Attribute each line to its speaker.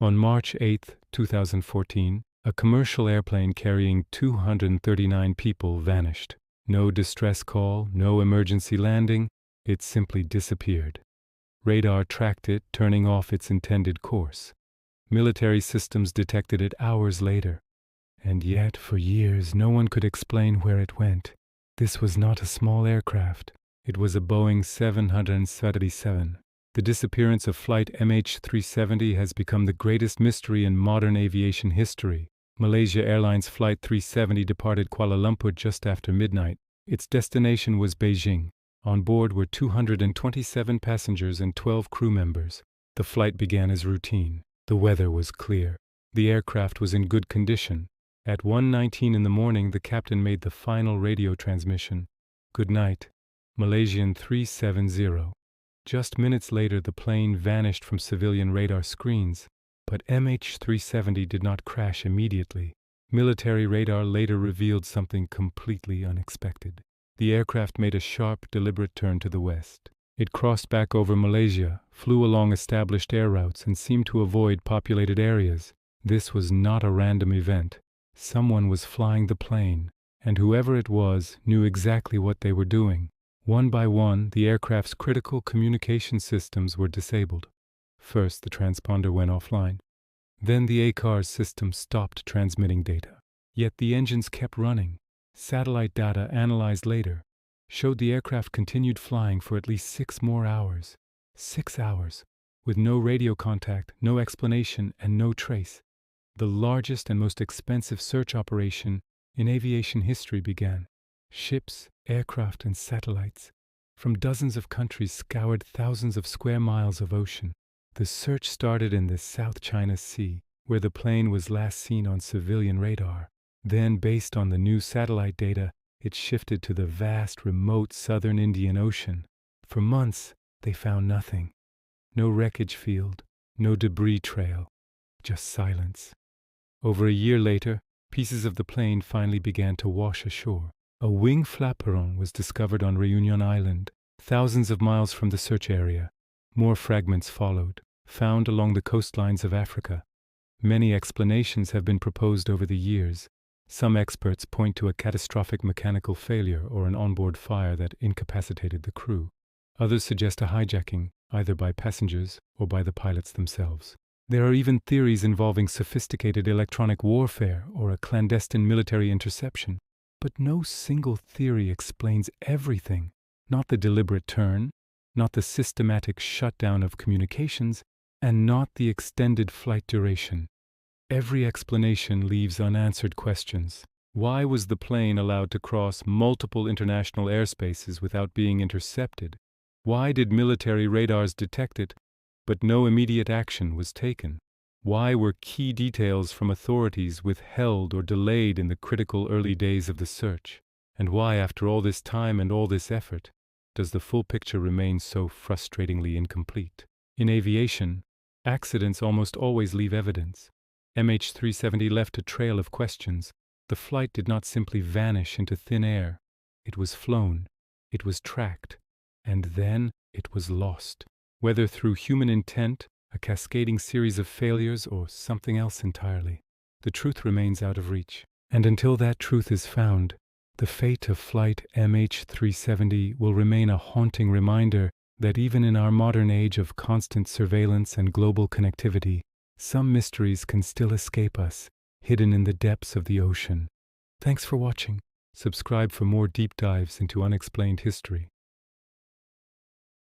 Speaker 1: On March 8, 2014, a commercial airplane carrying 239 people vanished. No distress call, no emergency landing, it simply disappeared. Radar tracked it, turning off its intended course. Military systems detected it hours later. And yet, for years, no one could explain where it went. This was not a small aircraft. It was a Boeing 777. The disappearance of flight MH370 has become the greatest mystery in modern aviation history. Malaysia Airlines Flight 370 departed Kuala Lumpur just after midnight. Its destination was Beijing. On board were 227 passengers and 12 crew members. The flight began as routine. The weather was clear. The aircraft was in good condition. At 1:19 in the morning, the captain made the final radio transmission. "Good night, Malaysian 370. Just minutes later, the plane vanished from civilian radar screens, but MH370 did not crash immediately. Military radar later revealed something completely unexpected. The aircraft made a sharp, deliberate turn to the west. It crossed back over Malaysia, flew along established air routes, and seemed to avoid populated areas. This was not a random event. Someone was flying the plane, and whoever it was knew exactly what they were doing. One by one, the aircraft's critical communication systems were disabled. First, the transponder went offline. Then the ACARS system stopped transmitting data. Yet the engines kept running. Satellite data analyzed later showed the aircraft continued flying for at least 6 more hours. 6 hours, with no radio contact, no explanation, and no trace. The largest and most expensive search operation in aviation history began. Ships, aircraft, and satellites from dozens of countries scoured thousands of square miles of ocean. The search started in the South China Sea, where the plane was last seen on civilian radar. Then, based on the new satellite data, it shifted to the vast, remote southern Indian Ocean. For months, they found nothing. No wreckage field, no debris trail, just silence. Over a year later, pieces of the plane finally began to wash ashore. A wing flaperon was discovered on Reunion Island, thousands of miles from the search area. More fragments followed, found along the coastlines of Africa. Many explanations have been proposed over the years. Some experts point to a catastrophic mechanical failure or an onboard fire that incapacitated the crew. Others suggest a hijacking, either by passengers or by the pilots themselves. There are even theories involving sophisticated electronic warfare or a clandestine military interception. But no single theory explains everything. Not the deliberate turn, not the systematic shutdown of communications, and not the extended flight duration. Every explanation leaves unanswered questions. Why was the plane allowed to cross multiple international airspaces without being intercepted? Why did military radars detect it, but no immediate action was taken? Why were key details from authorities withheld or delayed in the critical early days of the search? And why, after all this time and all this effort, does the full picture remain so frustratingly incomplete? In aviation, accidents almost always leave evidence. MH370 left a trail of questions. The flight did not simply vanish into thin air. It was flown, it was tracked, and then it was lost. Whether through human intent, a cascading series of failures, or something else entirely, the truth remains out of reach. And until that truth is found, the fate of flight MH370 will remain a haunting reminder that even in our modern age of constant surveillance and global connectivity, some mysteries can still escape us, hidden in the depths of the ocean. Thanks for watching. Subscribe for more deep dives into unexplained history.